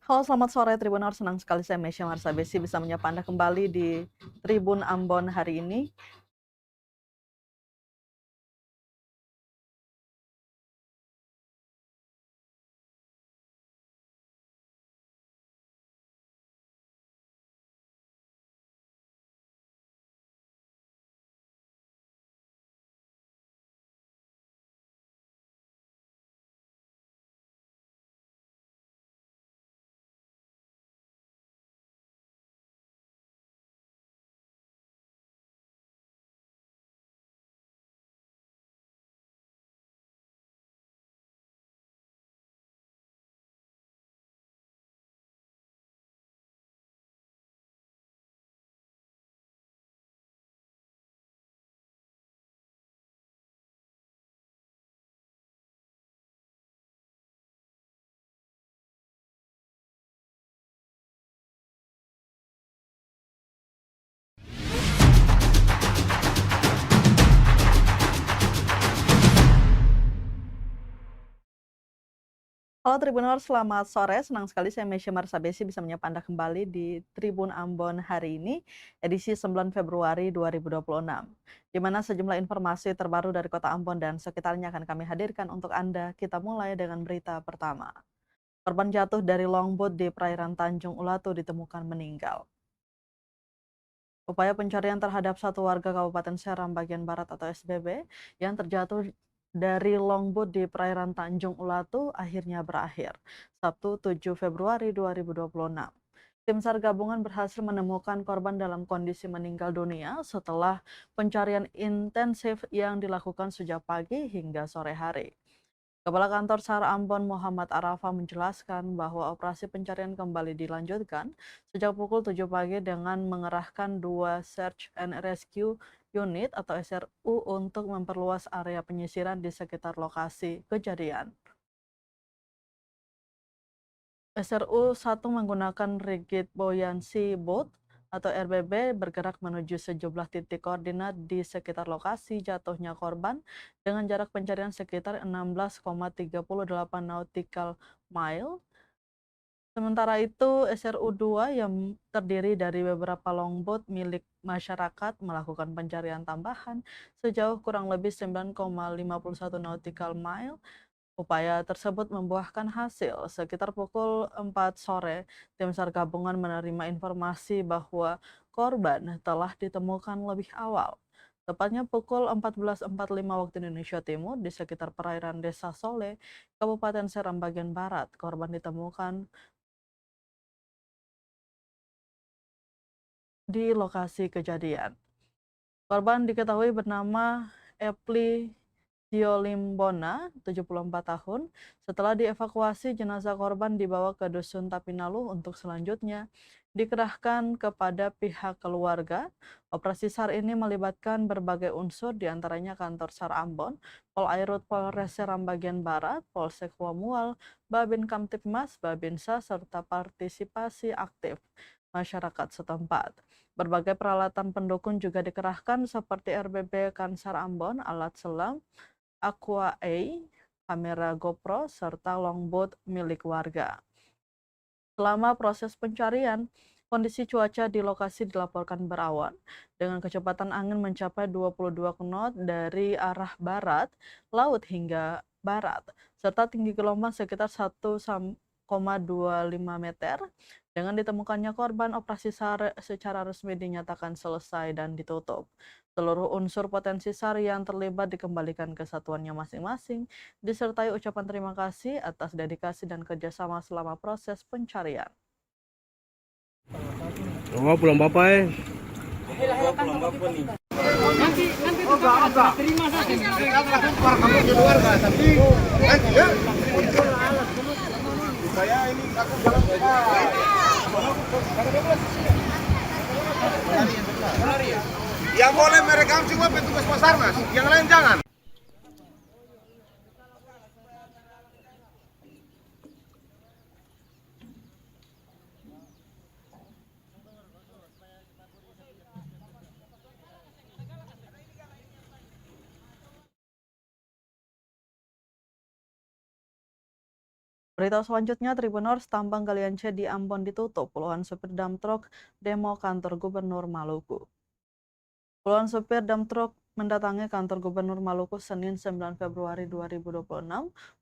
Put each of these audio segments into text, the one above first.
Halo, selamat sore Tribuners, senang sekali saya Mesya Marsabesi bisa menyapa Anda kembali di Tribun Ambon hari ini. Halo Tribuners, selamat sore, senang sekali saya Mesya Marsabesi bisa menyapa Anda kembali di Tribun Ambon hari ini, edisi 9 Februari 2026, di mana sejumlah informasi terbaru dari kota Ambon dan sekitarnya akan kami hadirkan untuk Anda. Kita mulai dengan berita pertama. Korban jatuh dari longboat di perairan Tanjung Ulatu ditemukan meninggal. Upaya pencarian terhadap satu warga Kabupaten Seram bagian Barat atau SBB yang terjatuh dari longboat di perairan Tanjung Ulatu akhirnya berakhir. Sabtu 7 Februari 2026. Tim SAR gabungan berhasil menemukan korban dalam kondisi meninggal dunia setelah pencarian intensif yang dilakukan sejak pagi hingga sore hari. Kepala Kantor SAR Ambon Muhammad Arafa menjelaskan bahwa operasi pencarian kembali dilanjutkan sejak pukul 7 pagi dengan mengerahkan 2 Search and Rescue Unit atau SRU untuk memperluas area penyisiran di sekitar lokasi kejadian. SRU 1 menggunakan Rigid Buoyancy Boat atau RBB bergerak menuju sejumlah titik koordinat di sekitar lokasi jatuhnya korban dengan jarak pencarian sekitar 16,38 nautical mile. Sementara itu, SRU 2 yang terdiri dari beberapa longboat milik masyarakat melakukan pencarian tambahan sejauh kurang lebih 9,51 nautical mile. Upaya tersebut membuahkan hasil. Sekitar pukul 4 sore, tim SAR gabungan menerima informasi bahwa korban telah ditemukan lebih awal. Tepatnya pukul 14.45 waktu Indonesia Timur di sekitar perairan Desa Sole, Kabupaten Seram bagian Barat. Korban ditemukan di lokasi kejadian. Korban diketahui bernama Epli Diolimbona, 74 tahun. Setelah dievakuasi, jenazah korban dibawa ke Dusun Tapinalu untuk selanjutnya dikerahkan kepada pihak keluarga. Operasi SAR ini melibatkan berbagai unsur, diantaranya kantor SAR Ambon, Polairut Polres Seram bagian Barat, Polsek Wamual, Babin Kamtipmas, Babinsa, serta partisipasi aktif masyarakat setempat. Berbagai peralatan pendukung juga dikerahkan seperti RBB Kansar Ambon, alat selam, Aqua A, kamera GoPro, serta longboat milik warga. Selama proses pencarian, kondisi cuaca di lokasi dilaporkan berawan dengan kecepatan angin mencapai 22 knot dari arah barat laut hingga barat, serta tinggi gelombang sekitar 1,25 meter. Dengan ditemukannya korban, operasi SAR secara resmi dinyatakan selesai dan ditutup. Seluruh unsur potensi SAR yang terlibat dikembalikan ke satuannya masing-masing, disertai ucapan terima kasih atas dedikasi dan kerjasama selama proses pencarian. Oh, pulang bapak ya? Pulang bapak nih. Nanti enggak terima saja. Kamu di luar nggak? Tapi ya. Saya ini aku jalan yang boleh merekam cuma petugas Basarnas, yang lain jangan. Berita selanjutnya, Tribuners, tambang galian C di Ambon ditutup. Puluhan supir dump truck demo kantor Gubernur Maluku. Puluhan supir dump truck mendatangi kantor Gubernur Maluku Senin 9 Februari 2026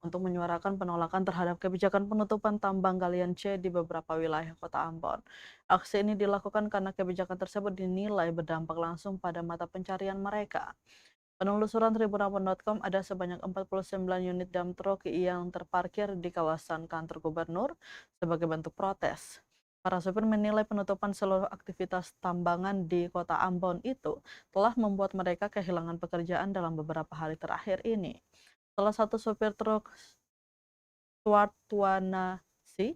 untuk menyuarakan penolakan terhadap kebijakan penutupan tambang galian C di beberapa wilayah kota Ambon. Aksi ini dilakukan karena kebijakan tersebut dinilai berdampak langsung pada mata pencarian mereka. Penelusuran tribunambon.com, ada sebanyak 49 unit dump truck yang terparkir di kawasan kantor gubernur sebagai bentuk protes. Para sopir menilai penutupan seluruh aktivitas tambangan di kota Ambon itu telah membuat mereka kehilangan pekerjaan dalam beberapa hari terakhir ini. Salah satu sopir truk, Stuart Tuanasi,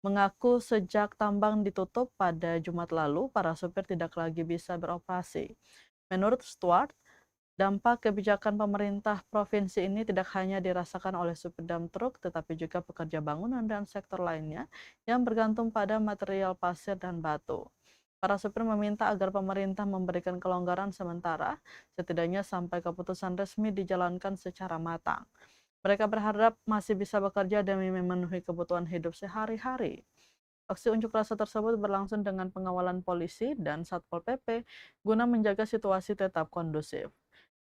mengaku sejak tambang ditutup pada Jumat lalu, para sopir tidak lagi bisa beroperasi. Menurut Stuart, dampak kebijakan pemerintah provinsi ini tidak hanya dirasakan oleh supir dump truk, tetapi juga pekerja bangunan dan sektor lainnya yang bergantung pada material pasir dan batu. Para supir meminta agar pemerintah memberikan kelonggaran sementara, setidaknya sampai keputusan resmi dijalankan secara matang. Mereka berharap masih bisa bekerja demi memenuhi kebutuhan hidup sehari-hari. Aksi unjuk rasa tersebut berlangsung dengan pengawalan polisi dan Satpol PP guna menjaga situasi tetap kondusif.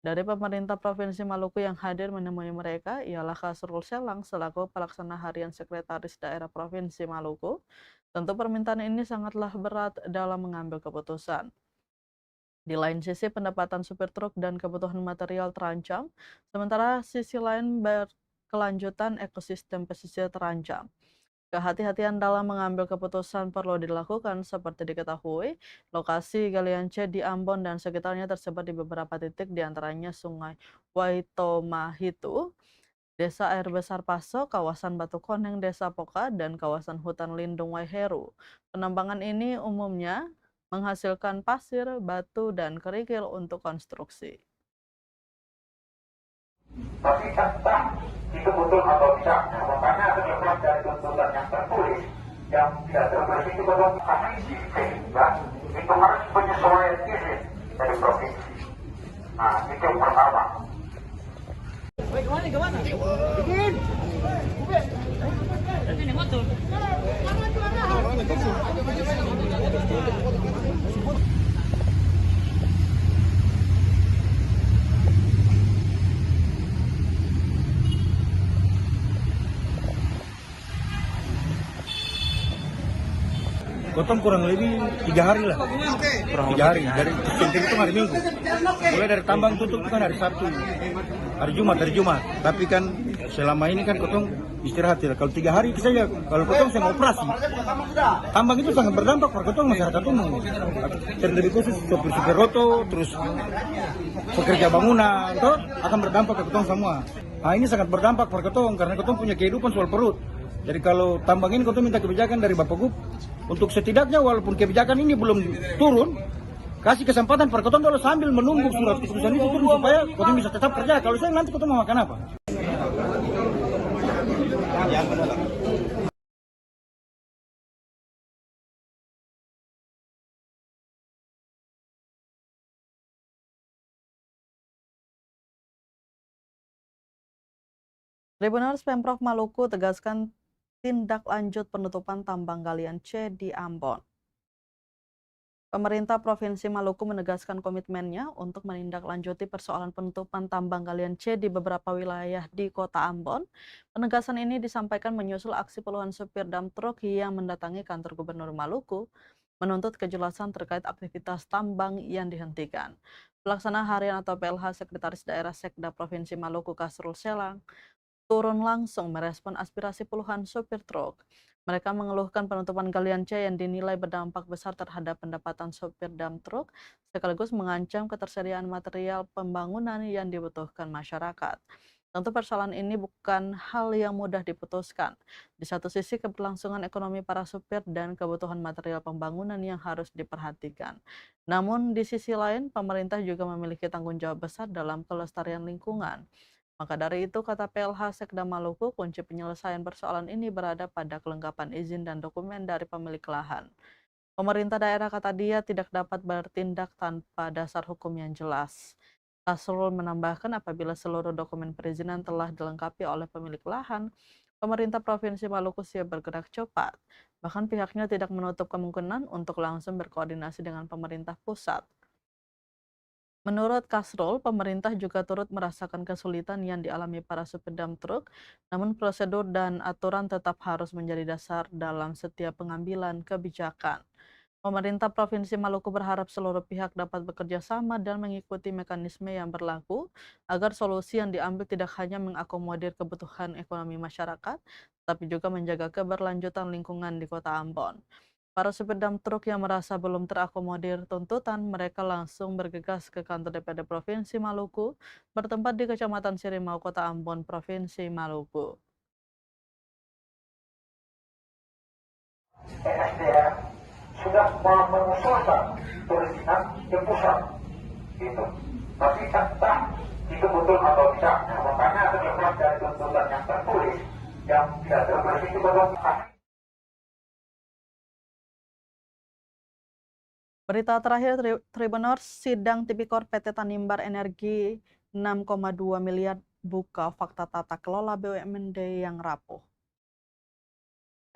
Dari pemerintah Provinsi Maluku yang hadir menemui mereka ialah Kasrul Selang selaku pelaksana harian Sekretaris Daerah Provinsi Maluku. Tentu permintaan ini sangatlah berat dalam mengambil keputusan. Di lain sisi, pendapatan supir truk dan kebutuhan material terancam, sementara sisi lain berkelanjutan ekosistem pesisir terancam. Kehati-hatian dalam mengambil keputusan perlu dilakukan. Seperti diketahui, lokasi galian C di Ambon dan sekitarnya tersebar di beberapa titik, diantaranya Sungai Waitomahitu, Desa Air Besar Paso, kawasan Batu Koneng, Desa Poka, dan kawasan hutan lindung Waiheru. Penambangan ini umumnya menghasilkan pasir, batu, dan kerikil untuk konstruksi. Tapi tentang itu betul atau tidak, makanya terlepas dari tuntutan yang tertulis, yang tidak tertulis itu betul karena isi sehingga itu harus penyesuaian izin dari provinsi. Nah, itu yang pertama. Gotong kurang lebih 3 hari lah. Kurang 3 hari. Dari Sinting itu hari Minggu. Mulai dari tambang tutup kan hari Sabtu. Hari Jumat. Tapi kan selama ini kan Gotong istirahat ya. Kalau 3 hari saja, kalau Gotong saya mau operasi. Tambang itu sangat berdampak pada Gotong masyarakat umum. Terlebih khusus sopir-sopir roto, terus pekerja bangunan, itu akan berdampak ke Gotong semua. Nah ini sangat berdampak pada Gotong karena Gotong punya kehidupan soal perut. Jadi kalau tambang ini Gotong minta kebijakan dari Bapak Gub untuk setidaknya walaupun kebijakan ini belum turun, kasih kesempatan per Gotong dulu sambil menunggu surat keputusan itu turun supaya Gotong bisa tetap kerja. Kalau saya nanti Gotong mau makan apa? Tribuners, Pemprov Maluku tegaskan tindak lanjut penutupan tambang galian C di Ambon. Pemerintah Provinsi Maluku menegaskan komitmennya untuk menindaklanjuti persoalan penutupan tambang galian C di beberapa wilayah di Kota Ambon. Penegasan ini disampaikan menyusul aksi puluhan supir dump truck yang mendatangi kantor Gubernur Maluku menuntut kejelasan terkait aktivitas tambang yang dihentikan. Pelaksana harian atau PLH Sekretaris Daerah Sekda Provinsi Maluku Kasrul Selang turun langsung merespon aspirasi puluhan supir truk. Mereka mengeluhkan penutupan galian C yang dinilai berdampak besar terhadap pendapatan sopir dump truck, sekaligus mengancam ketersediaan material pembangunan yang dibutuhkan masyarakat. Tentu persoalan ini bukan hal yang mudah diputuskan. Di satu sisi keberlangsungan ekonomi para supir dan kebutuhan material pembangunan yang harus diperhatikan. Namun di sisi lain, pemerintah juga memiliki tanggung jawab besar dalam kelestarian lingkungan. Maka dari itu, kata PLH Sekda Maluku, kunci penyelesaian persoalan ini berada pada kelengkapan izin dan dokumen dari pemilik lahan. Pemerintah daerah, kata dia, tidak dapat bertindak tanpa dasar hukum yang jelas. Kasrul menambahkan apabila seluruh dokumen perizinan telah dilengkapi oleh pemilik lahan, pemerintah Provinsi Maluku siap bergerak cepat. Bahkan pihaknya tidak menutup kemungkinan untuk langsung berkoordinasi dengan pemerintah pusat. Menurut Kasrul, pemerintah juga turut merasakan kesulitan yang dialami para supir dump truk, namun prosedur dan aturan tetap harus menjadi dasar dalam setiap pengambilan kebijakan. Pemerintah Provinsi Maluku berharap seluruh pihak dapat bekerja sama dan mengikuti mekanisme yang berlaku agar solusi yang diambil tidak hanya mengakomodir kebutuhan ekonomi masyarakat, tapi juga menjaga keberlanjutan lingkungan di Kota Ambon. Para supir dump truk yang merasa belum terakomodir tuntutan, mereka langsung bergegas ke kantor DPD Provinsi Maluku, bertempat di Kecamatan Sirimau, Kota Ambon, Provinsi Maluku. SDM sudah mengusulkan perizinan ke pusat gitu. Tapi entah itu betul atau tidak. Nah, makanya terlepas dari tuntutan yang tertulis yang tidak tertulis itu belum. Berita terakhir, Tribuners, sidang Tipikor PT Tanimbar Energi 6,2 miliar buka fakta tata kelola BUMD yang rapuh.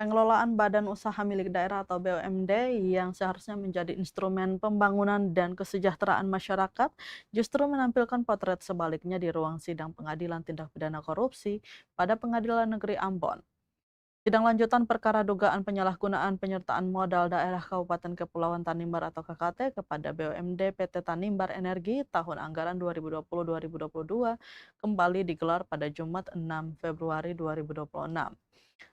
Pengelolaan badan usaha milik daerah atau BUMD yang seharusnya menjadi instrumen pembangunan dan kesejahteraan masyarakat justru menampilkan potret sebaliknya di ruang sidang Pengadilan Tindak Pidana Korupsi pada Pengadilan Negeri Ambon. Sidang lanjutan perkara dugaan penyalahgunaan penyertaan modal daerah Kabupaten Kepulauan Tanimbar atau KKT kepada BUMD PT Tanimbar Energi tahun anggaran 2020-2022 kembali digelar pada Jumat 6 Februari 2026.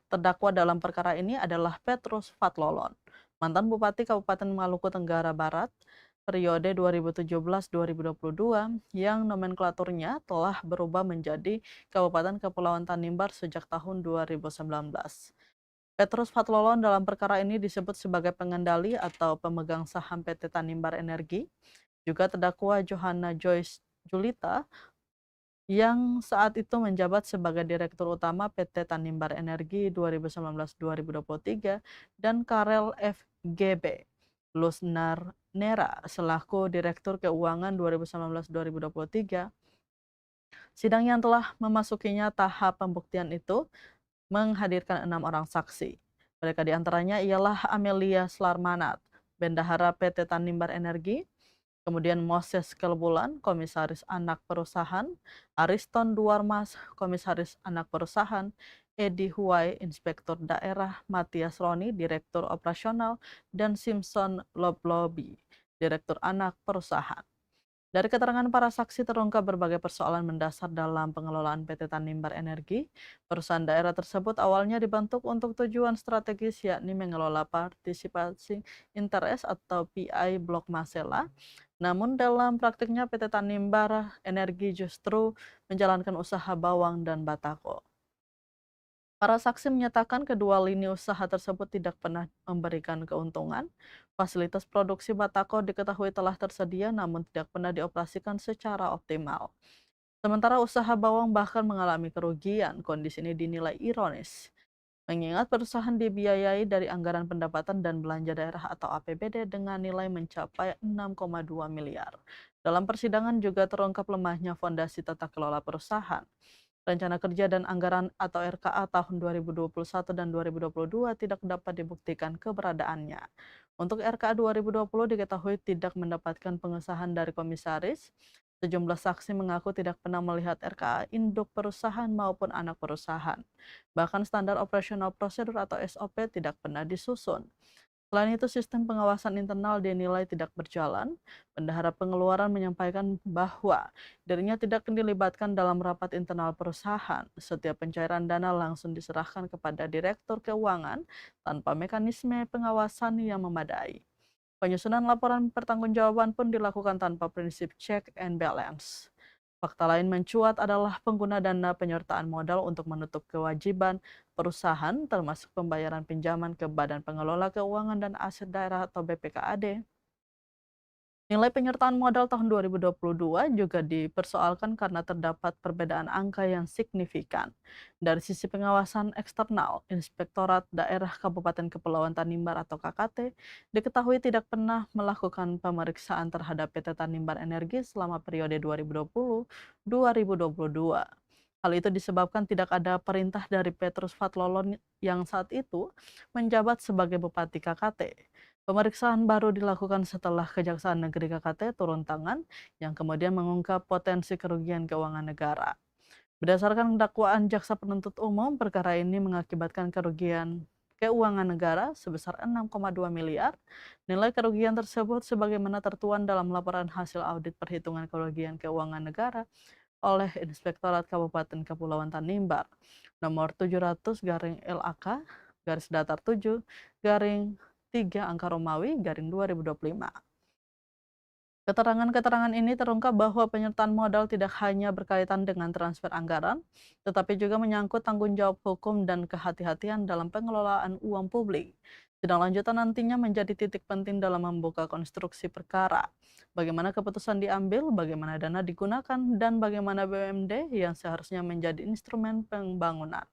Terdakwa dalam perkara ini adalah Petrus Fatlolon, mantan Bupati Kabupaten Maluku Tenggara Barat periode 2017-2022 yang nomenklaturnya telah berubah menjadi Kabupaten Kepulauan Tanimbar sejak tahun 2019. Petrus Fatlolon dalam perkara ini disebut sebagai pengendali atau pemegang saham PT Tanimbar Energi. Juga terdakwa Johanna Joyce Julita yang saat itu menjabat sebagai Direktur Utama PT Tanimbar Energi 2019-2023 dan Karel FGB Lusnar Nera selaku Direktur Keuangan 2019-2023. Sidang yang telah memasukinya tahap pembuktian itu menghadirkan 6 orang saksi. Mereka diantaranya ialah Amelia Slarmanat, Bendahara PT Tanimbar Energi, kemudian Moses Kelbulan, Komisaris Anak Perusahaan, Ariston Duarmas, Komisaris Anak Perusahaan, Edi Huwai, Inspektur Daerah, Matias Roni, Direktur Operasional, dan Simpson Loblobi, Direktur Anak Perusahaan. Dari keterangan para saksi terungkap berbagai persoalan mendasar dalam pengelolaan PT Tanimbar Energi. Perusahaan daerah tersebut awalnya dibentuk untuk tujuan strategis yakni mengelola partisipasi interest atau PI Blok Masela. Namun dalam praktiknya PT Tanimbar Energi justru menjalankan usaha bawang dan batako. Para saksi menyatakan kedua lini usaha tersebut tidak pernah memberikan keuntungan. Fasilitas produksi batako diketahui telah tersedia namun tidak pernah dioperasikan secara optimal. Sementara usaha bawang bahkan mengalami kerugian. Kondisi ini dinilai ironis, mengingat perusahaan dibiayai dari anggaran pendapatan dan belanja daerah atau APBD dengan nilai mencapai 6,2 miliar. Dalam persidangan juga terungkap lemahnya fondasi tata kelola perusahaan. Rencana Kerja dan Anggaran atau RKA tahun 2021 dan 2022 tidak dapat dibuktikan keberadaannya. Untuk RKA 2020 diketahui tidak mendapatkan pengesahan dari komisaris. Sejumlah saksi mengaku tidak pernah melihat RKA induk perusahaan maupun anak perusahaan. Bahkan standar operasional prosedur atau SOP tidak pernah disusun. Selain itu, sistem pengawasan internal dinilai tidak berjalan. Bendahara pengeluaran menyampaikan bahwa dirinya tidak dilibatkan dalam rapat internal perusahaan. Setiap pencairan dana langsung diserahkan kepada Direktur Keuangan tanpa mekanisme pengawasan yang memadai. Penyusunan laporan pertanggungjawaban pun dilakukan tanpa prinsip check and balance. Fakta lain mencuat adalah pengguna dana penyertaan modal untuk menutup kewajiban perusahaan termasuk pembayaran pinjaman ke Badan Pengelola Keuangan dan Aset Daerah atau BPKAD. Nilai penyertaan modal tahun 2022 juga dipersoalkan karena terdapat perbedaan angka yang signifikan. Dari sisi pengawasan eksternal, Inspektorat Daerah Kabupaten Kepulauan Tanimbar atau KKT diketahui tidak pernah melakukan pemeriksaan terhadap PT Tanimbar Energi selama periode 2020-2022. Hal itu disebabkan tidak ada perintah dari Petrus Fathlolon yang saat itu menjabat sebagai Bupati KKT. Pemeriksaan baru dilakukan setelah Kejaksaan Negeri KKT turun tangan yang kemudian mengungkap potensi kerugian keuangan negara. Berdasarkan dakwaan jaksa penuntut umum, perkara ini mengakibatkan kerugian keuangan negara sebesar 6,2 miliar. Nilai kerugian tersebut sebagaimana tertuang dalam laporan hasil audit perhitungan kerugian keuangan negara oleh Inspektorat Kabupaten Kepulauan Tanimbar nomor 700/LAK garis datar 7 garing 3 angka Romawi garing 2025. Keterangan-keterangan ini terungkap bahwa penyertaan modal tidak hanya berkaitan dengan transfer anggaran, tetapi juga menyangkut tanggung jawab hukum dan kehati-hatian dalam pengelolaan uang publik. Sidang lanjutan nantinya menjadi titik penting dalam membuka konstruksi perkara. Bagaimana keputusan diambil, bagaimana dana digunakan, dan bagaimana BUMD yang seharusnya menjadi instrumen pembangunan.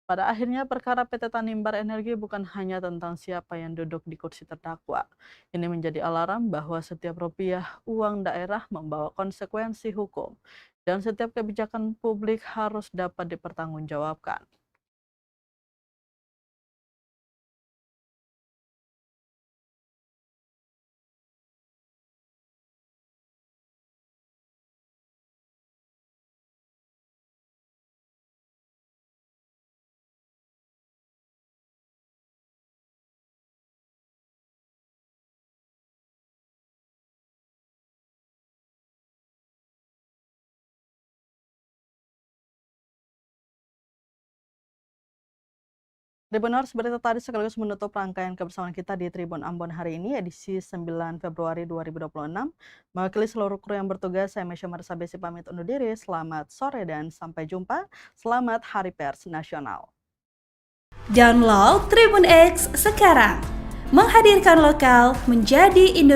Pada akhirnya perkara PT Tanimbar Energi bukan hanya tentang siapa yang duduk di kursi terdakwa. Ini menjadi alarm bahwa setiap rupiah uang daerah membawa konsekuensi hukum dan setiap kebijakan publik harus dapat dipertanggungjawabkan. Tribuners, berita tadi sekaligus menutup rangkaian kebersamaan kita di Tribun Ambon hari ini, edisi 9 Februari 2026. Mewakili seluruh kru yang bertugas, saya Mesya Marsabesi pamit undur diri. Selamat sore dan sampai jumpa. Selamat Hari Pers Nasional. Download Tribun X sekarang, menghadirkan lokal menjadi Indonesia.